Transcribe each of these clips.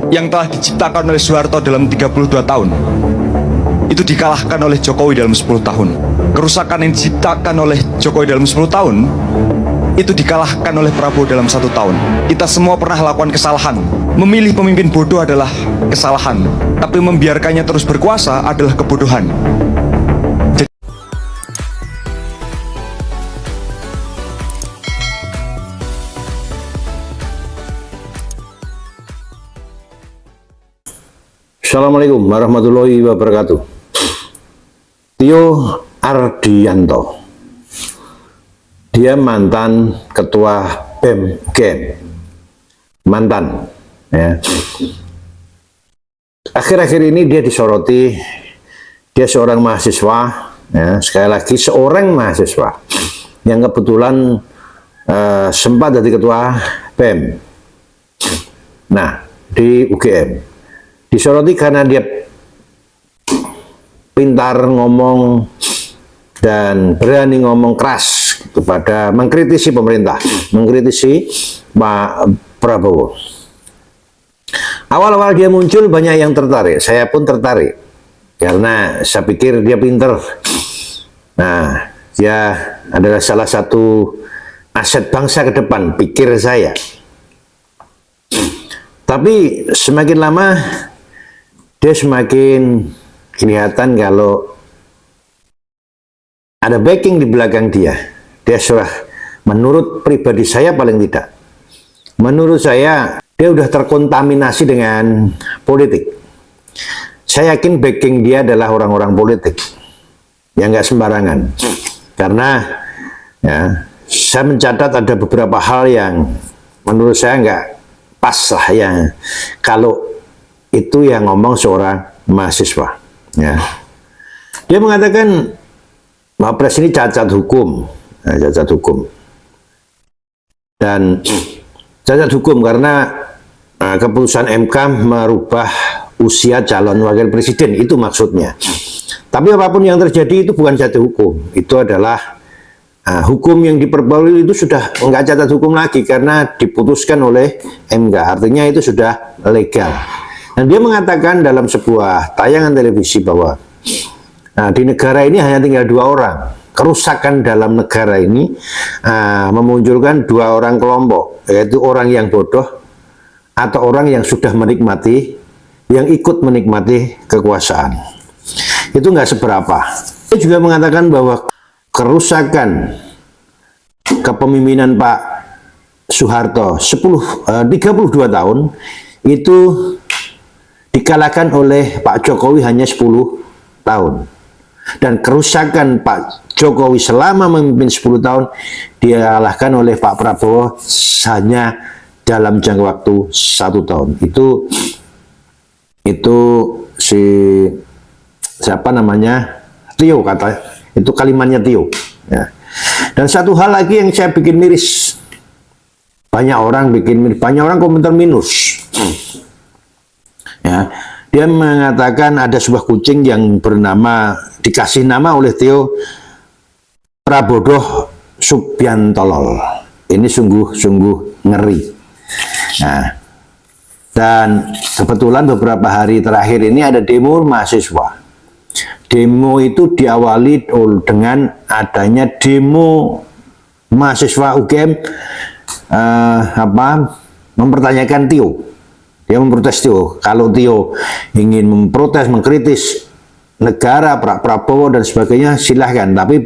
yang telah diciptakan oleh Soeharto dalam 32 tahun itu dikalahkan oleh Jokowi dalam 10 tahun. Kerusakan yang diciptakan oleh Jokowi dalam 10 tahun itu dikalahkan oleh Prabowo dalam 1 tahun. Kita semua pernah lakukan kesalahan. Memilih pemimpin bodoh adalah kesalahan, tapi membiarkannya terus berkuasa adalah kebodohan. Assalamualaikum warahmatullahi wabarakatuh. Tio Ardianto, dia mantan ketua BEM UGM, mantan ya. Akhir-akhir ini dia disoroti, dia seorang mahasiswa ya, sekali lagi seorang mahasiswa yang kebetulan sempat jadi ketua BEM nah di UGM. Disoroti karena dia pintar ngomong dan berani ngomong keras kepada mengkritisi pemerintah, mengkritisi Pak Prabowo. Awal-awal dia muncul banyak yang tertarik, saya pun tertarik karena saya pikir dia pintar. Nah, dia adalah salah satu aset bangsa ke depan, pikir saya. Tapi semakin lama dia semakin kelihatan kalau ada backing di belakang dia. Dia sudah, menurut pribadi saya paling tidak, menurut saya dia sudah terkontaminasi dengan politik. Saya yakin backing dia adalah orang-orang politik yang nggak sembarangan. Karena ya, saya mencatat ada beberapa hal yang menurut saya nggak pas lah ya, kalau itu yang ngomong seorang mahasiswa ya. Dia mengatakan Wapres ini cacat hukum, cacat hukum, dan cacat hukum karena keputusan MK merubah usia calon wakil presiden, itu maksudnya. Tapi apapun yang terjadi itu bukan cacat hukum, itu adalah hukum yang diperbarui itu sudah enggak cacat hukum lagi karena diputuskan oleh MK, artinya itu sudah legal. Dan dia mengatakan dalam sebuah tayangan televisi bahwa di negara ini hanya tinggal 2 orang. Kerusakan dalam negara ini memunculkan 2 orang kelompok, yaitu orang yang bodoh atau orang yang sudah menikmati, yang ikut menikmati kekuasaan. Itu nggak seberapa. Dia juga mengatakan bahwa kerusakan kepemimpinan Pak Soeharto 32 tahun itu dikalahkan oleh Pak Jokowi hanya 10 tahun. Dan kerusakan Pak Jokowi selama memimpin 10 tahun dikalahkan oleh Pak Prabowo hanya dalam jangka waktu 1 tahun. Itu si siapa namanya, Tio, kata itu kalimatnya Tio ya. Dan satu hal lagi yang saya bikin miris, banyak orang bikin miris, banyak orang komentar minus ya. Dia mengatakan ada sebuah kucing yang bernama, dikasih nama oleh Tio, Prabodoh Subiantolol. Ini sungguh-sungguh ngeri. Nah, dan kebetulan beberapa hari terakhir ini ada demo mahasiswa. Demo itu diawali dengan adanya demo mahasiswa UGM mempertanyakan Tio. Dia memprotes Tio. Kalau Tio ingin memprotes, mengkritis negara, Prabowo dan sebagainya, silahkan. Tapi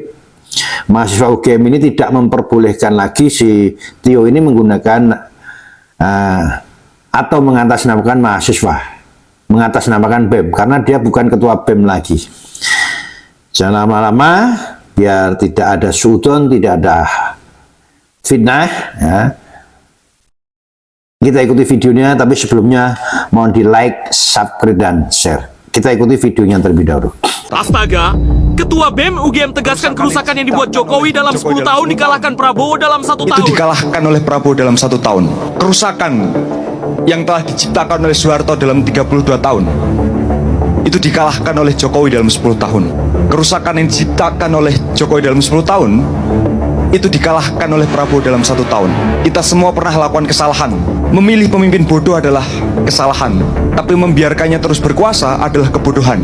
mahasiswa UGM ini tidak memperbolehkan lagi si Tio ini menggunakan atau mengatasnamakan mahasiswa, mengatasnamakan BEM, karena dia bukan ketua BEM lagi. Jangan lama-lama, biar tidak ada suudon, tidak ada fitnah ya. Kita ikuti videonya, tapi sebelumnya mohon di like, subscribe, dan share. Kita ikuti videonya terlebih dahulu. Astaga, Ketua BEM UGM tegaskan kerusakan yang dibuat Jokowi dalam 10 tahun dikalahkan Prabowo dalam 1 tahun. Itu dikalahkan oleh Prabowo dalam 1 tahun. Kerusakan yang telah diciptakan oleh Soeharto dalam 32 tahun itu dikalahkan oleh Jokowi dalam 10 tahun. Kerusakan yang diciptakan oleh Jokowi dalam 10 tahun itu dikalahkan oleh Prabowo dalam 1 tahun. Kita semua pernah lakukan kesalahan. Memilih pemimpin bodoh adalah kesalahan, tapi membiarkannya terus berkuasa adalah kebodohan.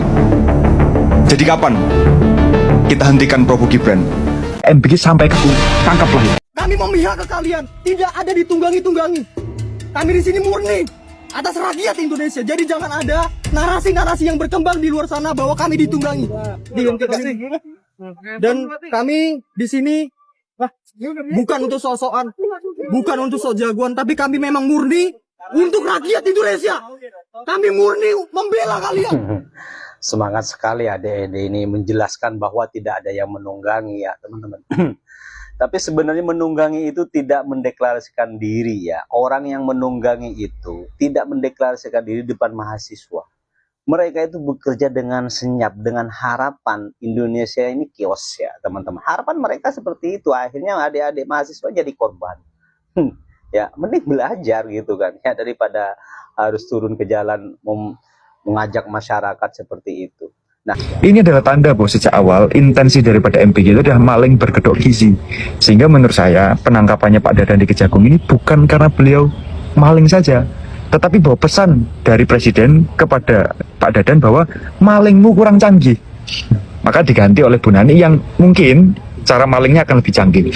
Jadi kapan kita hentikan Prabowo Gibran? MBG sampai ke tangkaplah. Kami memihak ke kalian, tidak ada ditunggangi-tunggangi. Kami di sini murni atas rakyat Indonesia. Jadi jangan ada narasi-narasi yang berkembang di luar sana bahwa kami ditunggangi. Dan kami di sini bukan untuk sok-sokan, bukan untuk sok jagoan, tapi kami memang murni untuk rakyat Indonesia. Kami murni membela kalian. Semangat sekali adik-adik ini menjelaskan bahwa tidak ada yang menunggangi ya teman-teman. Tapi sebenarnya menunggangi itu tidak mendeklarasikan diri ya. Orang yang menunggangi itu tidak mendeklarasikan diri depan mahasiswa. Mereka itu bekerja dengan senyap, dengan harapan Indonesia ini kios ya teman-teman. Harapan mereka seperti itu. Akhirnya adik-adik mahasiswa jadi korban. Ya mending belajar gitu kan ya, daripada harus turun ke jalan mengajak masyarakat seperti itu. Nah, Ini adalah tanda bahwa sejak awal intensi daripada MBG itu adalah maling berkedok gizi. Sehingga menurut saya penangkapannya Pak Dadan di Kejagung ini bukan karena beliau maling saja, tetapi bahwa pesan dari Presiden kepada Pak Dadan bahwa malingmu kurang canggih. Maka diganti oleh Bu Nani yang mungkin cara malingnya akan lebih canggih.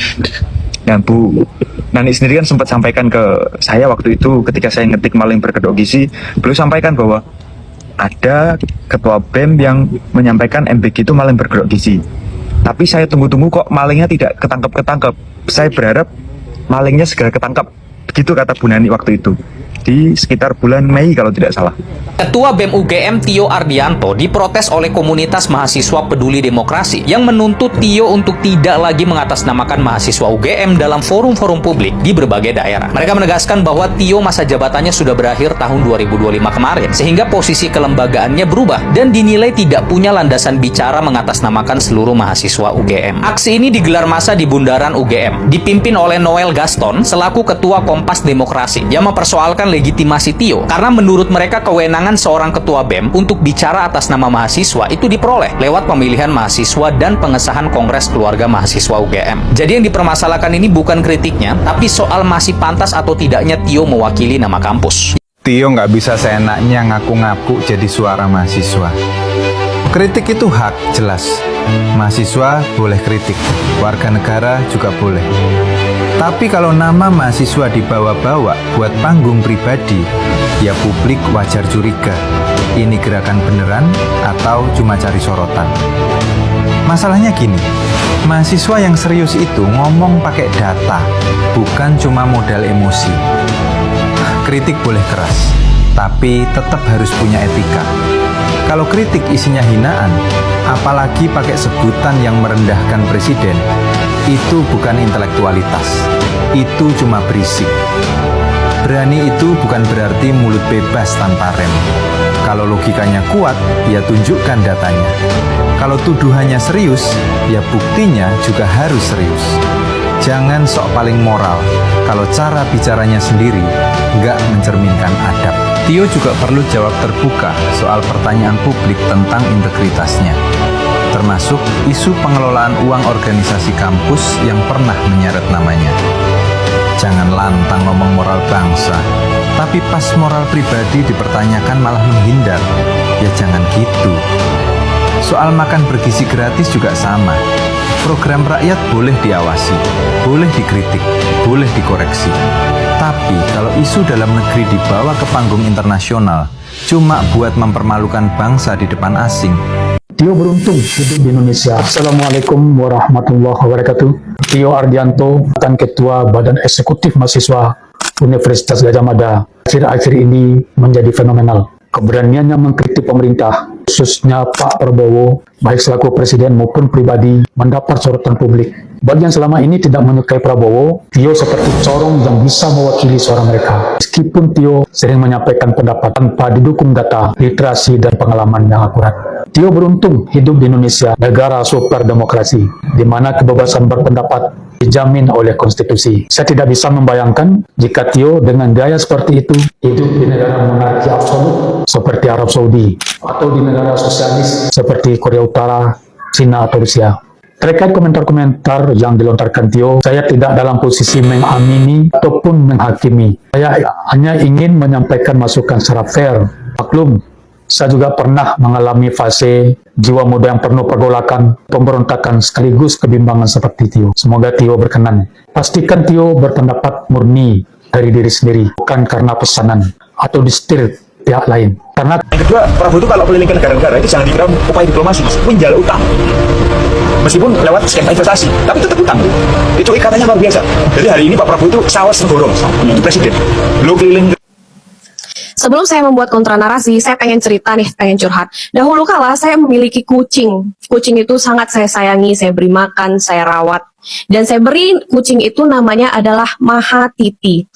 Nah, Bu Nani sendiri kan sempat sampaikan ke saya waktu itu ketika saya ngetik maling berkedok gizi, beliau sampaikan bahwa ada ketua BEM yang menyampaikan MBG itu maling berkedok gizi. Tapi saya tunggu-tunggu kok malingnya tidak ketangkep-ketangkep. Saya berharap malingnya segera ketangkep. Begitu kata Bu Nani waktu itu. Di sekitar bulan Mei kalau tidak salah. Ketua BEM UGM Tio Ardianto diprotes oleh komunitas mahasiswa peduli demokrasi yang menuntut Tio untuk tidak lagi mengatasnamakan mahasiswa UGM dalam forum-forum publik di berbagai daerah. Mereka menegaskan bahwa Tio masa jabatannya sudah berakhir tahun 2025 kemarin, sehingga posisi kelembagaannya berubah dan dinilai tidak punya landasan bicara mengatasnamakan seluruh mahasiswa UGM. Aksi ini digelar massa di Bundaran UGM, dipimpin oleh Noel Gaston selaku Ketua Kompas Demokrasi yang mempersoalkan legitimasi Tio karena menurut mereka kewenangan seorang ketua BEM untuk bicara atas nama mahasiswa itu diperoleh lewat pemilihan mahasiswa dan pengesahan Kongres Keluarga Mahasiswa UGM. Jadi yang dipermasalahkan ini bukan kritiknya, tapi soal masih pantas atau tidaknya Tio mewakili nama kampus. Tio nggak bisa seenaknya ngaku-ngaku jadi suara mahasiswa. Kritik itu hak, jelas. Mahasiswa boleh kritik, warga negara juga boleh. Tapi kalau nama mahasiswa dibawa-bawa buat panggung pribadi, ya publik wajar curiga. Ini gerakan beneran atau cuma cari sorotan? Masalahnya gini, mahasiswa yang serius itu ngomong pakai data, bukan cuma modal emosi. Kritik boleh keras, tapi tetap harus punya etika. Kalau kritik isinya hinaan, apalagi pakai sebutan yang merendahkan presiden, itu bukan intelektualitas, itu cuma berisik. Berani itu bukan berarti mulut bebas tanpa rem. Kalau logikanya kuat, ya tunjukkan datanya. Kalau tuduhannya serius, ya buktinya juga harus serius. Jangan sok paling moral, kalau cara bicaranya sendiri nggak mencerminkan adab. Tio juga perlu jawab terbuka soal pertanyaan publik tentang integritasnya, termasuk isu pengelolaan uang organisasi kampus yang pernah menyeret namanya. Jangan lantang ngomong moral bangsa, tapi pas moral pribadi dipertanyakan malah menghindar. Ya jangan gitu. Soal makan bergizi gratis juga sama. Program rakyat boleh diawasi, boleh dikritik, boleh dikoreksi. Tapi kalau isu dalam negeri dibawa ke panggung internasional, cuma buat mempermalukan bangsa di depan asing. Tio beruntung hidup di Indonesia. Assalamualaikum warahmatullahi wabarakatuh. Tio Ardianto, mantan Ketua Badan Eksekutif Mahasiswa Universitas Gadjah Mada, akhir-akhir ini menjadi fenomenal. Keberaniannya mengkritik pemerintah, khususnya Pak Prabowo, baik selaku presiden maupun pribadi, mendapat sorotan publik. Bagi yang selama ini tidak menyukai Prabowo, Tio seperti corong yang bisa mewakili suara mereka. Meskipun Tio sering menyampaikan pendapat tanpa didukung data, literasi, dan pengalaman yang akurat. Tio beruntung hidup di Indonesia, negara super demokrasi, di mana kebebasan berpendapat dijamin oleh konstitusi. Saya tidak bisa membayangkan jika Tio dengan gaya seperti itu hidup di negara monarki absolut seperti Arab Saudi, atau di negara sosialis seperti Korea Utara, Cina, atau Rusia. Terkait komentar-komentar yang dilontarkan Tio, saya tidak dalam posisi mengamini ataupun menghakimi. Saya hanya ingin menyampaikan masukan secara fair. Maklum, saya juga pernah mengalami fase jiwa muda yang penuh pergolakan, pemberontakan sekaligus kebimbangan seperti Tio. Semoga Tio berkenan. Pastikan Tio berpendapat murni dari diri sendiri, bukan karena pesanan atau disetir pihak lain. Karena Yang kedua, Prabowo itu kalau keliling ke negara-negara itu jangan dikira upaya diplomasi, menjala utang. Meskipun lewat skema investasi, tapi tetap utang. Itu ikatannya luar biasa. Jadi hari ini Pak Prabowo itu sawas negoro, itu presiden. Lo keliling. Sebelum saya membuat kontra narasi, saya pengen cerita nih, pengen curhat. Dahulu kala saya memiliki kucing. Kucing itu sangat saya sayangi, saya beri makan, saya rawat. Dan saya beri kucing itu namanya adalah Mahatiti.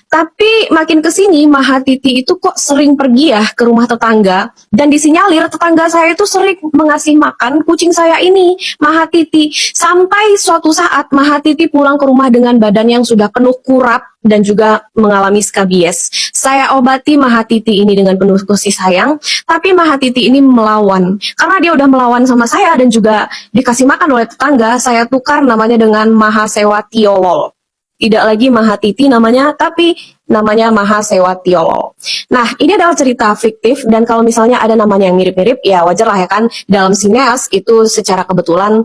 Tapi makin kesini Mahatiti itu kok sering pergi ya ke rumah tetangga. Dan disinyalir tetangga saya itu sering mengasih makan kucing saya ini, Mahatiti. Sampai suatu saat Mahatiti pulang ke rumah dengan badan yang sudah penuh kurap dan juga mengalami skabies. Saya obati Mahatiti ini dengan penuh kasih sayang, tapi Mahatiti ini melawan. Karena dia udah melawan sama saya dan juga dikasih makan oleh tetangga, saya tukar namanya dengan Mahasewatiolol. Tidak lagi Mahatiti namanya, tapi namanya Mahasewatiolol. Nah, ini adalah cerita fiktif, dan kalau misalnya ada namanya yang mirip-mirip, ya wajar lah ya kan, dalam sineas itu secara kebetulan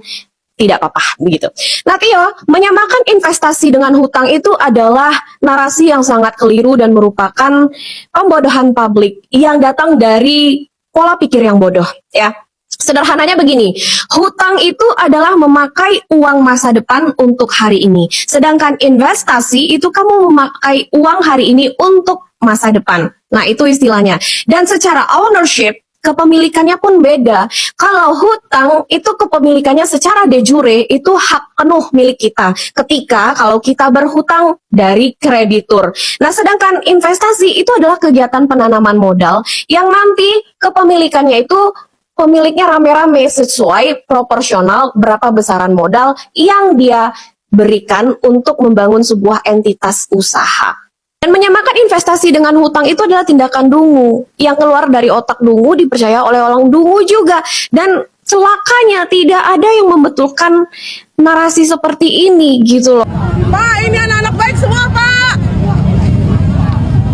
tidak apa-apa begitu. Nah Tio, menyamakan investasi dengan hutang itu adalah narasi yang sangat keliru dan merupakan pembodohan publik yang datang dari pola pikir yang bodoh ya. Sederhananya begini, hutang itu adalah memakai uang masa depan untuk hari ini. Sedangkan investasi itu kamu memakai uang hari ini untuk masa depan. Nah itu istilahnya. Dan secara ownership, kepemilikannya pun beda. Kalau hutang itu kepemilikannya secara de jure itu hak penuh milik kita. Ketika kalau kita berhutang dari kreditur. Nah, sedangkan investasi itu adalah kegiatan penanaman modal yang nanti kepemilikannya itu pemiliknya rame-rame sesuai proporsional berapa besaran modal yang dia berikan untuk membangun sebuah entitas usaha. Dan menyamakan investasi dengan hutang itu adalah tindakan dungu. Yang keluar dari otak dungu dipercaya oleh orang dungu juga. Dan celakanya tidak ada yang membetulkan narasi seperti ini gitu loh. Pak, ini anak-anak baik semua, Pak.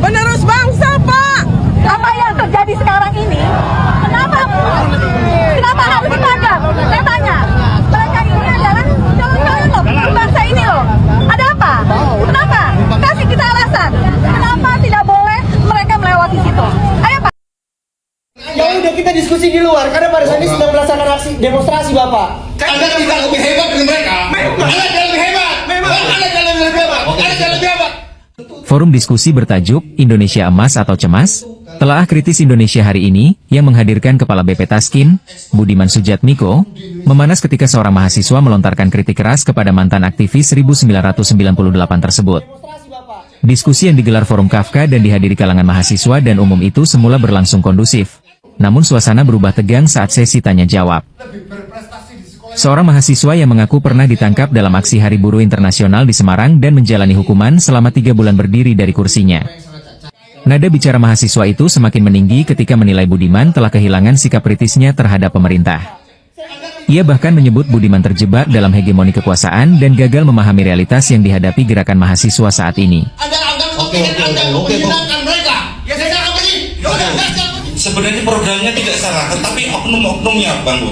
Penerus bangsa, Pak. Apa yang terjadi sekarang ini? Kenapa harus ditangkap? Saya tanya. Mereka ini adalah calon-calon loh, di bangsa ini loh. Ada apa? Kenapa? Kasih kita alasan. Kenapa tidak boleh mereka melewati situ? Ayo Pak. Ya udah kita diskusi di luar karena pada saat ini sedang melaksanakan aksi demonstrasi Bapak. Anda tidak lebih hebat dari mereka. Anda jauh lebih hebat. Anda jauh lebih hebat. Anda jauh lebih hebat. Forum diskusi bertajuk Indonesia Emas atau Cemas, Telaah Kritis Indonesia hari ini, yang menghadirkan Kepala BP Taskin, Budiman Sujatmiko, memanas ketika seorang mahasiswa melontarkan kritik keras kepada mantan aktivis 1998 tersebut. Diskusi yang digelar Forum Kafka dan dihadiri kalangan mahasiswa dan umum itu semula berlangsung kondusif. Namun suasana berubah tegang saat sesi tanya-jawab. Seorang mahasiswa yang mengaku pernah ditangkap dalam aksi Hari Buruh Internasional di Semarang dan menjalani hukuman selama 3 bulan berdiri dari kursinya. Nada bicara mahasiswa itu semakin meninggi ketika menilai Budiman telah kehilangan sikap kritisnya terhadap pemerintah. Ia bahkan menyebut Budiman terjebak dalam hegemoni kekuasaan dan gagal memahami realitas yang dihadapi gerakan mahasiswa saat ini. Sebenarnya programnya tidak salah, tetapi oknum-oknumnya Bang Bu.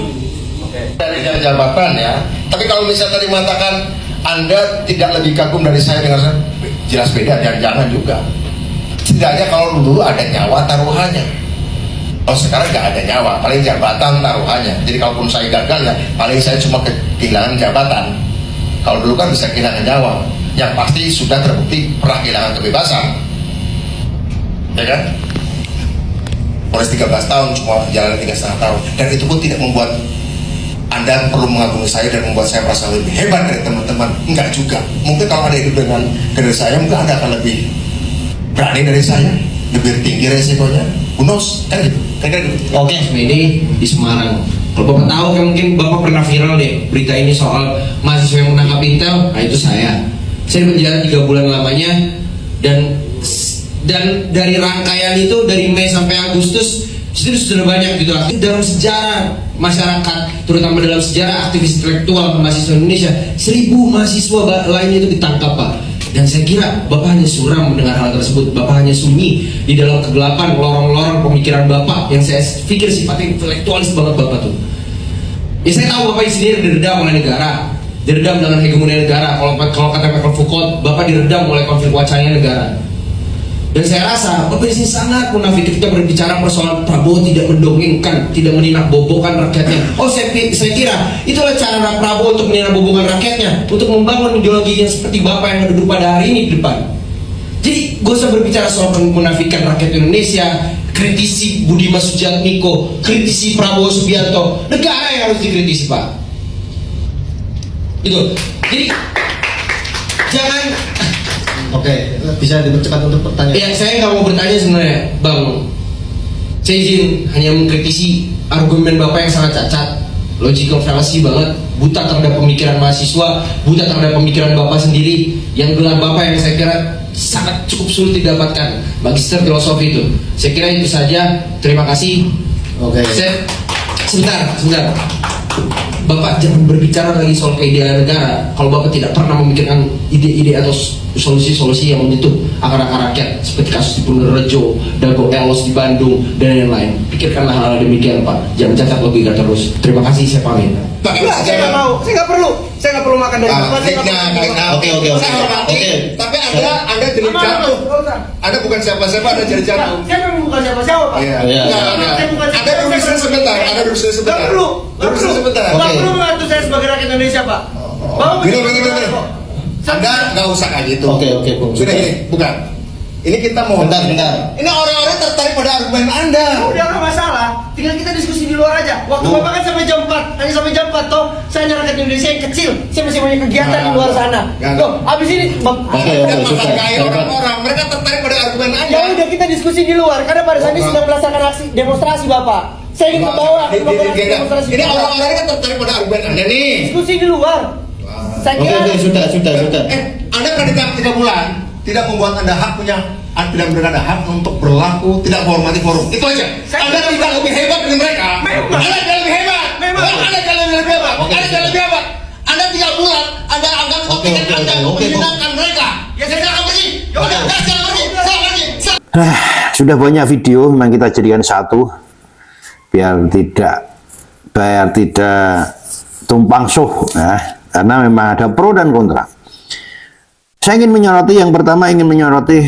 Dari jabatan ya. Tapi kalau misalnya tadi mengatakan Anda tidak lebih kagum dari saya dengan saya, jelas beda, dan jangan juga. Setidaknya kalau dulu ada nyawa taruhannya. Kalau sekarang nggak ada nyawa, paling jabatan taruhannya. Jadi kalaupun saya gagal ya, paling saya cuma kehilangan jabatan. Kalau dulu kan bisa kehilangan nyawa. Yang pasti sudah terbukti pernah kehilangan kebebasan. Ya kan? Ponis 13 tahun, cuma jalan 3,5 tahun. Dan itu pun tidak membuat Anda perlu mengagumi saya dan membuat saya merasa lebih hebat dari teman-teman. Enggak juga. Mungkin kalau Anda hidup dengan kader saya, mungkin Anda akan lebih berani dari saya, lebih tinggi resikonya. Who knows? Kan gitu. Oke, ini di Semarang. Kalau Bapak tahu kan mungkin Bapak pernah viral deh berita ini soal mahasiswa yang menangkap Intel. Nah itu saya. Saya di penjara 3 bulan lamanya dan dari rangkaian itu dari Mei sampai Agustus Itu sudah banyak gitu. Dalam sejarah masyarakat, terutama dalam sejarah aktivis intelektual mahasiswa Indonesia, 1000 mahasiswa lainnya itu ditangkap, Pak. Dan saya kira Bapak hanya suram mendengar hal tersebut. Bapak hanya sunyi di dalam kegelapan lorong-lorong pemikiran Bapak yang saya pikir sifatnya intelektualis banget Bapak tuh. Ya saya tahu Bapak sendiri diredam oleh negara, diredam dengan hegemoni negara. Kalau kata Michael Foucault, Bapak diredam oleh konflik wacana negara. Dan saya rasa Bapak ini sangat munafik ketika berbicara persoalan Prabowo tidak mendongengkan, tidak menindak-bobokan rakyatnya. Oh, saya kira itulah cara Prabowo untuk menindak-bobokan rakyatnya, untuk membangun ideologi yang seperti Bapak yang duduk pada hari ini di depan. Jadi, gak usah berbicara soal memunafikan rakyat Indonesia, kritisi Budiman Sujatmiko, kritisi Prabowo Subianto. Negara yang harus dikritisi, Pak. Gitu. Jadi, jangan. Oke, bisa dipercepat untuk pertanyaan. Ya, saya nggak mau bertanya sebenarnya, Bang. Saya izin hanya mengkritisi argumen Bapak yang sangat cacat, logical fallacy banget, buta terhadap pemikiran mahasiswa, buta terhadap pemikiran Bapak sendiri, yang gelar Bapak yang saya kira sangat cukup sulit didapatkan, magister filosofi itu. Saya kira itu saja. Terima kasih. Oke. Sebentar. Bapak jangan berbicara lagi soal keidealan negara kalau Bapak tidak pernah memikirkan ide-ide atau solusi-solusi yang menyentuh akar-akar rakyat seperti kasus di Purworejo, Dago Elos di Bandung, dan lain-lain. Pikirkanlah hal demikian, Pak. Jangan cacat logika terus. Terima kasih, saya pamit. Pak, saya nggak mau. Saya nggak perlu makan dari Bapak. Oke. Tapi Anda jadi jatuh. Anda bukan siapa-siapa, Anda jadi jatuh. Saya memang bukan siapa-siapa, Pak. Anda duduk sini sebentar. Nggak perlu membantu saya sebagai rakyat Indonesia, Pak. Bapak Gini. Anda nggak usah kayak gitu. Oke, Sudah ini, bukan. Ini kita mau. Bentar. Ini orang-orang tertarik pada argumen Anda. Udah nggak masalah, tinggal kita diskusi di luar aja. Waktu Bapak kan sampai jam 4, hanya sampai jam 4 toh. Saya hanya rakyat Indonesia yang kecil, saya masih banyak kegiatan di luar sana. Loh, abis ini orang-orang mereka tertarik pada argumen Anda. Ya udah kita diskusi di luar, karena pada saat ini sedang melaksanakan aksi demonstrasi Bapak. Saya ingin membawa demonstrasi. Ini orang-orang kan tertarik pada argumen Anda nih. Diskusi di luar. Saya kira. Sudah. Anda pernah ditangkap 3 bulan, tidak membuat Anda tidak memberikan Anda hak untuk berlaku, tidak menghormati forum. Itu aja. Anda tidak lebih hebat dari mereka. Anda tidak lebih hebat. Anda tidak lebih hebat. Anda 3 bulan, Anda anggap kepentingan Anda menyenangkan mereka. Ya saya akan pergi. Ya udah, saya pergi. Sudah banyak video memang kita jadikan satu biar tidak tumpang suh, karena memang ada pro dan kontra. Saya ingin menyoroti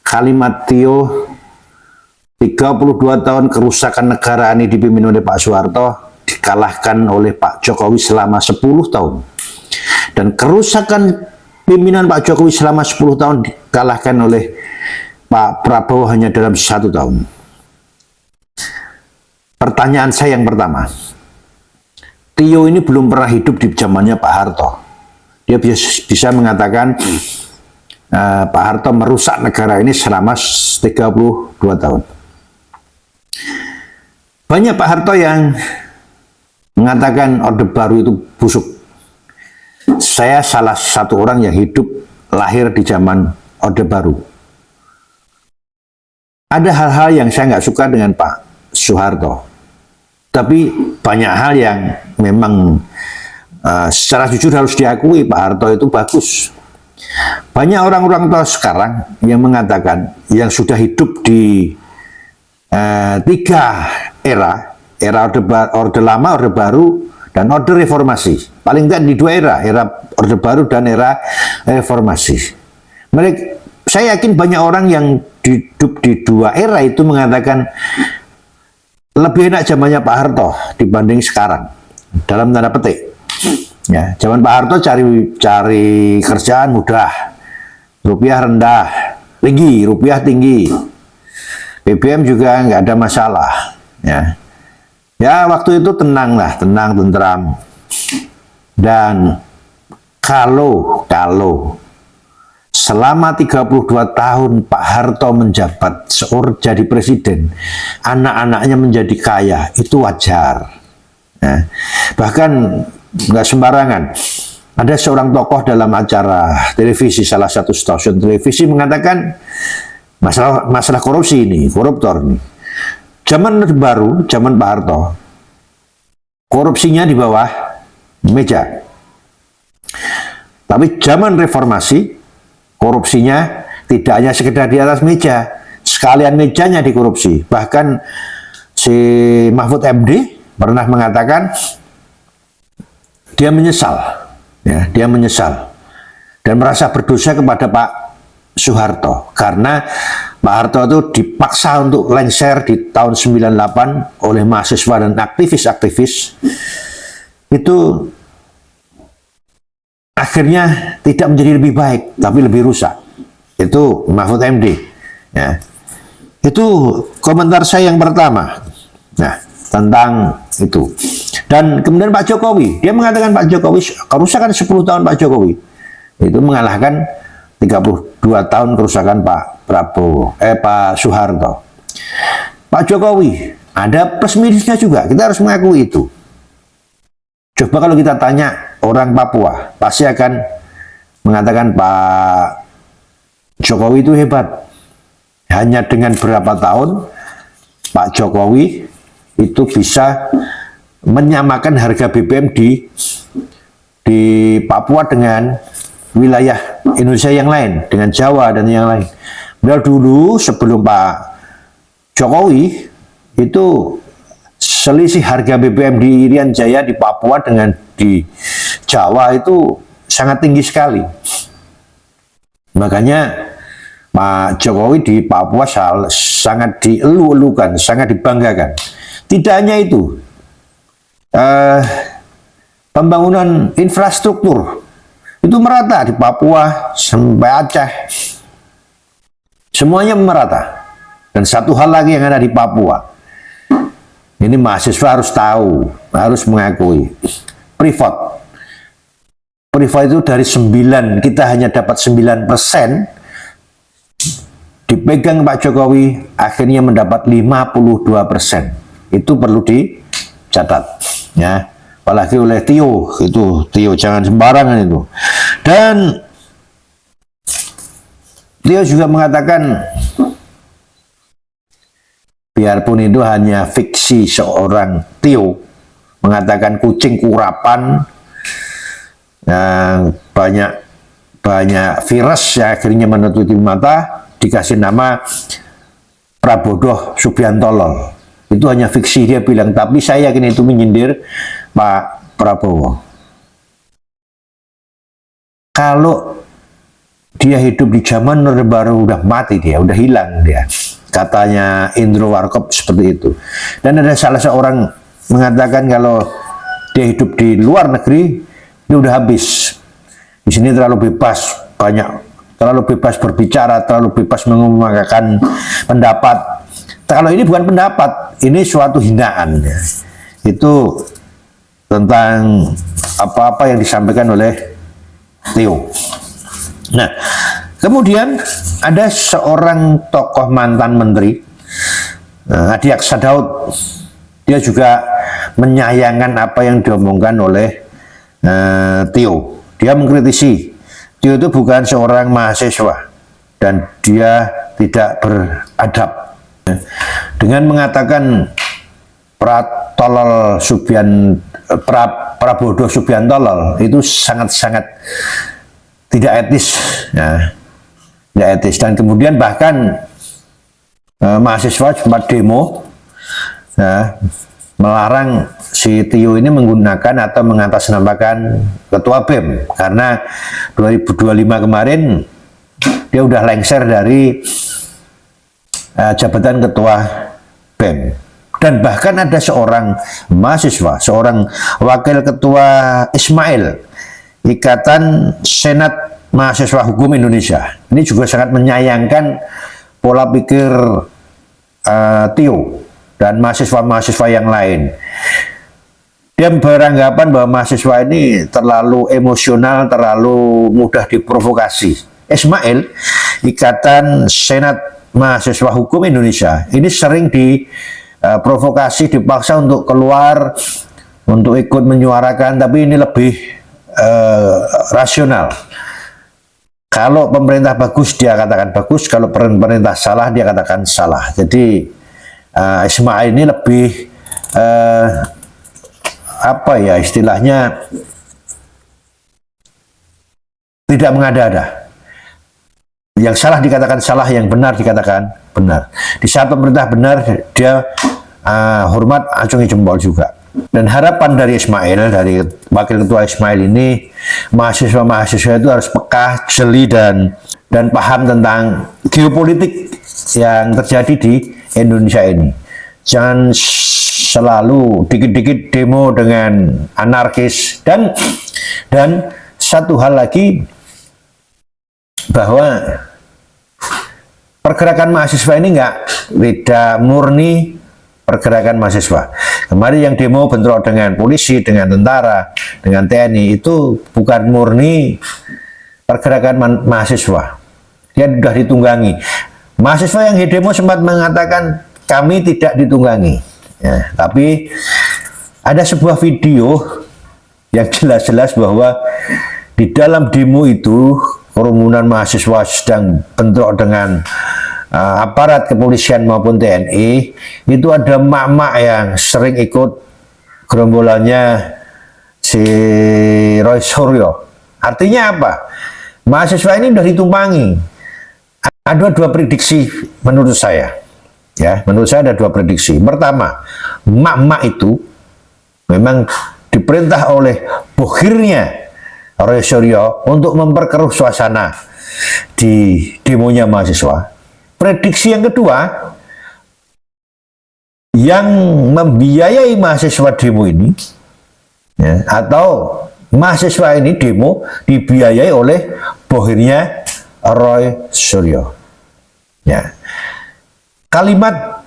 kalimat Tio, 32 tahun kerusakan negara ini dipimpin oleh Pak Soeharto dikalahkan oleh Pak Jokowi selama 10 tahun. Dan kerusakan pimpinan Pak Jokowi selama 10 tahun dikalahkan oleh Pak Prabowo hanya dalam 1 tahun. Pertanyaan saya yang pertama, Tio ini belum pernah hidup di zamannya Pak Harto. Dia bisa mengatakan Pak Harto merusak negara ini selama 32 tahun. Banyak Pak Harto yang mengatakan Orde Baru itu busuk. Saya salah satu orang yang hidup lahir di zaman Orde Baru. Ada hal-hal yang saya nggak suka dengan Pak Soeharto. Tapi banyak hal yang memang secara jujur harus diakui Pak Harto itu bagus. Banyak orang-orang tua sekarang yang mengatakan yang sudah hidup di 3 era Orde Lama, Orde Baru, dan Orde Reformasi. Paling tidak di 2 era Orde Baru dan era Reformasi. Saya yakin banyak orang yang hidup di 2 era itu mengatakan lebih enak zamannya Pak Harto dibanding sekarang, dalam tanda petik. Ya, zaman Pak Harto cari kerjaan mudah, rupiah rendah, rupiah tinggi, BBM juga nggak ada masalah. Ya waktu itu tenang, tentram. Dan kalau selama 32 tahun Pak Harto menjabat jadi presiden, anak-anaknya menjadi kaya, itu wajar. Bahkan nggak sembarangan. Ada seorang tokoh dalam acara televisi, salah satu stasiun televisi, mengatakan masalah korupsi ini, koruptor ini, zaman Orde Baru, zaman Pak Harto, korupsinya di bawah meja. Tapi zaman reformasi, korupsinya tidak hanya sekedar di atas meja, sekalian mejanya dikorupsi. Bahkan si Mahfud MD pernah mengatakan dia menyesal, ya, dia menyesal dan merasa berdosa kepada Pak Soeharto karena Pak Harto itu dipaksa untuk lengser di tahun 98 oleh mahasiswa dan aktivis-aktivis. Itu akhirnya tidak menjadi lebih baik, tapi lebih rusak. Itu Mahfud MD. Ya. Itu komentar saya yang pertama. Nah, tentang itu. Dan kemudian Pak Jokowi, dia mengatakan Pak Jokowi, kerusakan 10 tahun Pak Jokowi itu mengalahkan 32 tahun kerusakan Pak Soeharto. Pak Jokowi, ada plus minusnya juga, kita harus mengakui itu. Coba kalau kita tanya orang Papua, pasti akan mengatakan Pak Jokowi itu hebat. Hanya dengan berapa tahun Pak Jokowi itu bisa menyamakan harga BBM di Papua dengan wilayah Indonesia yang lain, dengan Jawa dan yang lain. Padahal dulu sebelum Pak Jokowi itu selisih harga BBM di Irian Jaya di Papua dengan di Jawa itu sangat tinggi sekali. Makanya Pak Jokowi di Papua sangat dielu-elukan, sangat dibanggakan. Tidak hanya itu, pembangunan infrastruktur itu merata di Papua sampai Aceh, semuanya merata. Dan satu hal lagi yang ada di Papua, ini mahasiswa harus tahu, harus mengakui, Freeport itu dari 9, kita hanya dapat 9%, dipegang Pak Jokowi, akhirnya mendapat 52%. Itu perlu dicatat, ya. Apalagi oleh Tio, itu Tio jangan sembarangan itu. Dan Tio juga mengatakan, biarpun itu hanya fiksi seorang Tio, mengatakan kucing kurapan yang banyak virus ya akhirnya menutupi mata, dikasih nama Prabowo Subiantolol. Itu hanya fiksi, dia bilang, tapi saya yakin itu menyindir Pak Prabowo. Kalau dia hidup di zaman Orde Baru udah mati dia, udah hilang dia. Katanya Indro Warkop seperti itu. Dan ada salah seorang mengatakan kalau dia hidup di luar negeri, dia udah habis. Di sini terlalu bebas, terlalu bebas berbicara, terlalu bebas mengumumkan pendapat. Kalau ini bukan pendapat, ini suatu hinaan. Ya. Itu tentang apa-apa yang disampaikan oleh Tio. Nah, kemudian ada seorang tokoh mantan menteri, Adi Aksa Daud. Dia juga menyayangkan apa yang diomongkan oleh Tio. Dia mengkritisi, Tio itu bukan seorang mahasiswa dan dia tidak beradab. Dengan mengatakan Prabowo Subiantolol itu sangat-sangat tidak etis, ya. Tidak etis. Dan kemudian bahkan mahasiswa sempat demo, ya, melarang si Tio ini menggunakan atau mengatasnamakan ketua BEM karena 2025 kemarin dia udah lengser dari jabatan ketua BEM. Dan bahkan ada seorang mahasiswa, seorang wakil ketua Ismail, Ikatan Senat Mahasiswa Hukum Indonesia, ini juga sangat menyayangkan pola pikir Tio dan mahasiswa-mahasiswa yang lain. Dia beranggapan bahwa mahasiswa ini terlalu emosional, terlalu mudah diprovokasi. Ismail, Ikatan Senat Mahasiswa Hukum Indonesia, ini sering diprovokasi, dipaksa untuk keluar, untuk ikut menyuarakan, tapi ini lebih rasional. Kalau pemerintah bagus, dia katakan bagus. Kalau pemerintah salah, dia katakan salah. Jadi Ismail ini lebih apa ya istilahnya, tidak mengada-ada. Yang salah dikatakan salah, yang benar dikatakan benar. Di saat pemerintah benar, dia hormat, acungi jempol juga. Dan harapan dari Ismail, dari Wakil Ketua Ismail ini, mahasiswa-mahasiswa itu harus peka, jeli, dan paham tentang geopolitik yang terjadi di Indonesia ini. Jangan selalu dikit-dikit demo dengan anarkis. Dan satu hal lagi, bahwa pergerakan mahasiswa ini tidak murni pergerakan mahasiswa. Kemarin yang demo bentrok dengan polisi, dengan tentara, dengan TNI, itu bukan murni pergerakan mahasiswa. Dia sudah ditunggangi. Mahasiswa yang demo sempat mengatakan kami tidak ditunggangi. Ya, tapi ada sebuah video yang jelas-jelas bahwa di dalam demo itu kerumunan mahasiswa sedang bentrok dengan aparat kepolisian maupun TNI. Itu ada mak-mak yang sering ikut gerombolannya si Roy Suryo. Artinya apa? Mahasiswa ini sudah ditumpangi. Ada dua prediksi menurut saya. Ya, menurut saya ada dua prediksi. Pertama, mak-mak itu memang diperintah oleh bohirnya Roy Suryo untuk memperkeruh suasana di demonya mahasiswa. Prediksi yang kedua, yang membiayai mahasiswa demo ini, ya, atau mahasiswa ini demo dibiayai oleh bohirnya Roy Suryo. Ya. Kalimat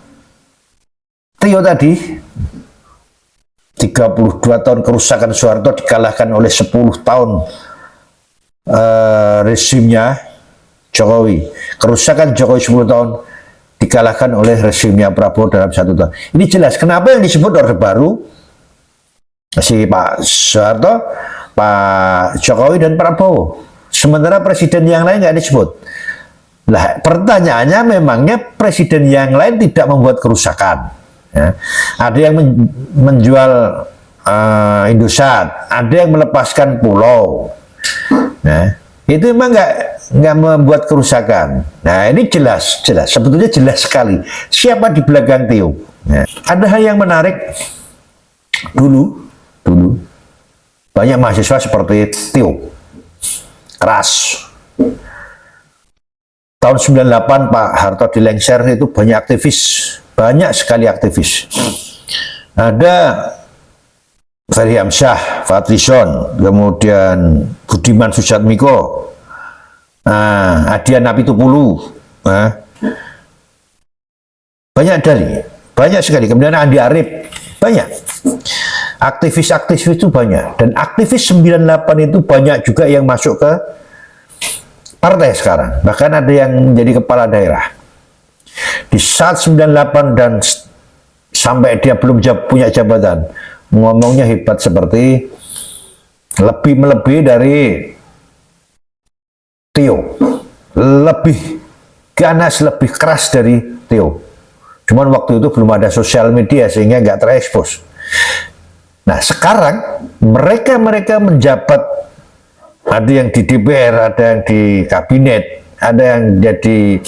Tio tadi, 32 tahun kerusakan Soeharto dikalahkan oleh 10 tahun resimnya Jokowi. Kerusakan Jokowi 10 tahun dikalahkan oleh resimnya Prabowo dalam 1 tahun. Ini jelas kenapa yang disebut Orde Baru si Pak Soeharto, Pak Jokowi, dan Prabowo. Sementara presiden yang lain nggak disebut. Lah, pertanyaannya, memangnya presiden yang lain tidak membuat kerusakan? Ya. Ada yang menjual Indosat, ada yang melepaskan pulau. Nah, itu memang nggak membuat kerusakan. Nah, ini jelas, sebetulnya jelas sekali siapa di belakang Tio. Nah, ada hal yang menarik. Dulu banyak mahasiswa seperti Tio, keras. Tahun 98 Pak Harto di Lengser itu banyak aktivis. Banyak sekali aktivis. Ada Ferry Hamzah, Fadlizon, kemudian Budiman Sujatmiko, Adian Apitupulu, banyak sekali. Kemudian Andi Arief, banyak. Aktivis-aktivis itu banyak. Dan aktivis 98 itu banyak juga yang masuk ke partai sekarang. Bahkan ada yang menjadi kepala daerah. Di saat 98 dan sampai dia belum punya jabatan, ngomongnya hebat seperti melebihi dari Tio, lebih ganas, lebih keras dari Tio. Cuman waktu itu belum ada sosial media sehingga nggak terekspos. Nah, sekarang mereka menjabat, ada yang di DPR, ada yang di kabinet, ada yang jadi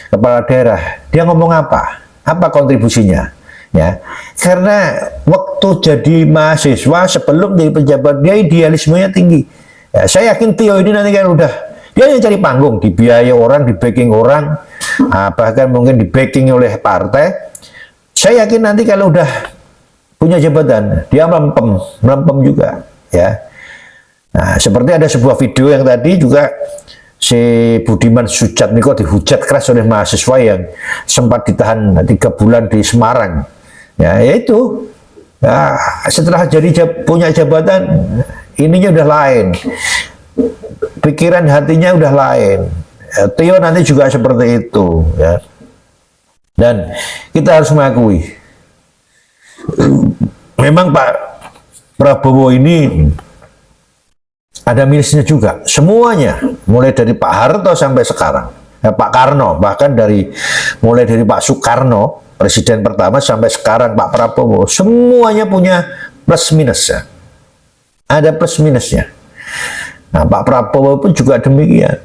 kepala daerah. Dia ngomong apa? Apa kontribusinya? Ya, karena waktu jadi mahasiswa sebelum jadi pejabat dia idealismenya tinggi. Ya, saya yakin Tio ini nanti kan udah dia yang cari panggung, dibiayai orang, di backing orang, bahkan mungkin di backing oleh partai. Saya yakin nanti kalau udah punya jabatan dia melempem juga. Ya, nah, seperti ada sebuah video yang tadi juga si Budiman Sujatmiko dihujat keras oleh mahasiswa yang sempat ditahan 3 bulan di Semarang. Ya, yaitu setelah punya jabatan, ininya udah lain, pikiran hatinya udah lain. Tio nanti juga seperti itu, ya. Dan kita harus mengakui, memang Pak Prabowo ini ada minusnya juga, semuanya, mulai dari Pak Harto sampai sekarang, Pak Karno, bahkan mulai dari Pak Soekarno Presiden pertama sampai sekarang Pak Prabowo, semuanya punya plus minus ya. Ada plus minusnya. Nah, Pak Prabowo pun juga demikian.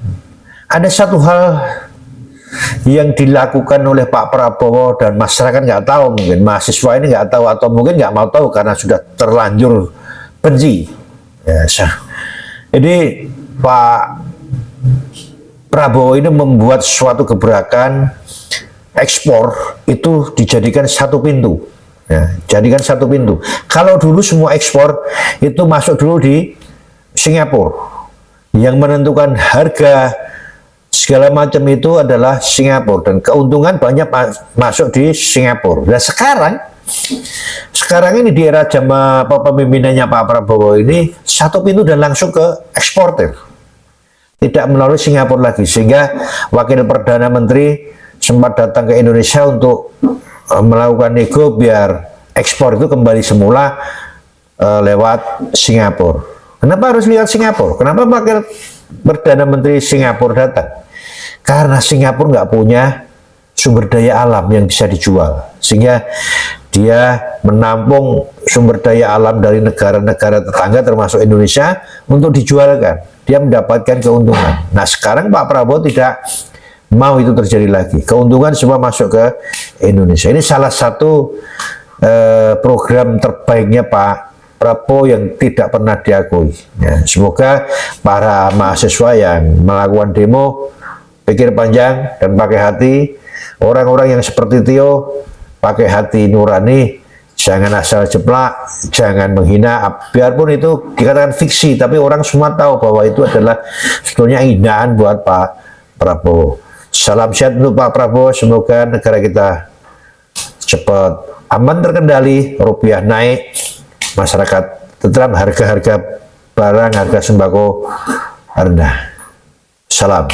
Ada satu hal yang dilakukan oleh Pak Prabowo dan masyarakat nggak tahu, mungkin mahasiswa ini nggak tahu atau mungkin nggak mau tahu karena sudah terlanjur benci. Ya, jadi Pak Prabowo ini membuat suatu gebrakan ekspor itu dijadikan satu pintu. Ya, jadikan satu pintu. Kalau dulu semua ekspor itu masuk dulu di Singapura, yang menentukan harga segala macam itu adalah Singapura, dan keuntungan banyak masuk di Singapura. Dan sekarang ini di era zaman pemimpinannya Pak Prabowo ini satu pintu dan langsung ke eksportir, tidak melalui Singapura lagi, sehingga Wakil Perdana Menteri sempat datang ke Indonesia untuk melakukan nego biar ekspor itu kembali semula lewat Singapura. Kenapa harus lihat Singapura? Kenapa Wakil Perdana Menteri Singapura datang? Karena Singapura nggak punya sumber daya alam yang bisa dijual, sehingga dia menampung sumber daya alam dari negara-negara tetangga termasuk Indonesia untuk dijualkan. Dia mendapatkan keuntungan. Nah, sekarang Pak Prabowo tidak mau itu terjadi lagi. Keuntungan semua masuk ke Indonesia. Ini salah satu program terbaiknya Pak Prabowo yang tidak pernah diakui. Ya, semoga para mahasiswa yang melakukan demo pikir panjang dan pakai hati. Orang-orang yang seperti Tio pakai hati nurani, jangan asal jeplak, jangan menghina, biarpun itu dikatakan fiksi, tapi orang semua tahu bahwa itu adalah sebetulnya hinaan buat Pak Prabowo. Salam sehat untuk Pak Prabowo, semoga negara kita cepat aman terkendali, rupiah naik, masyarakat tetap harga-harga barang, harga sembako rendah. Salam.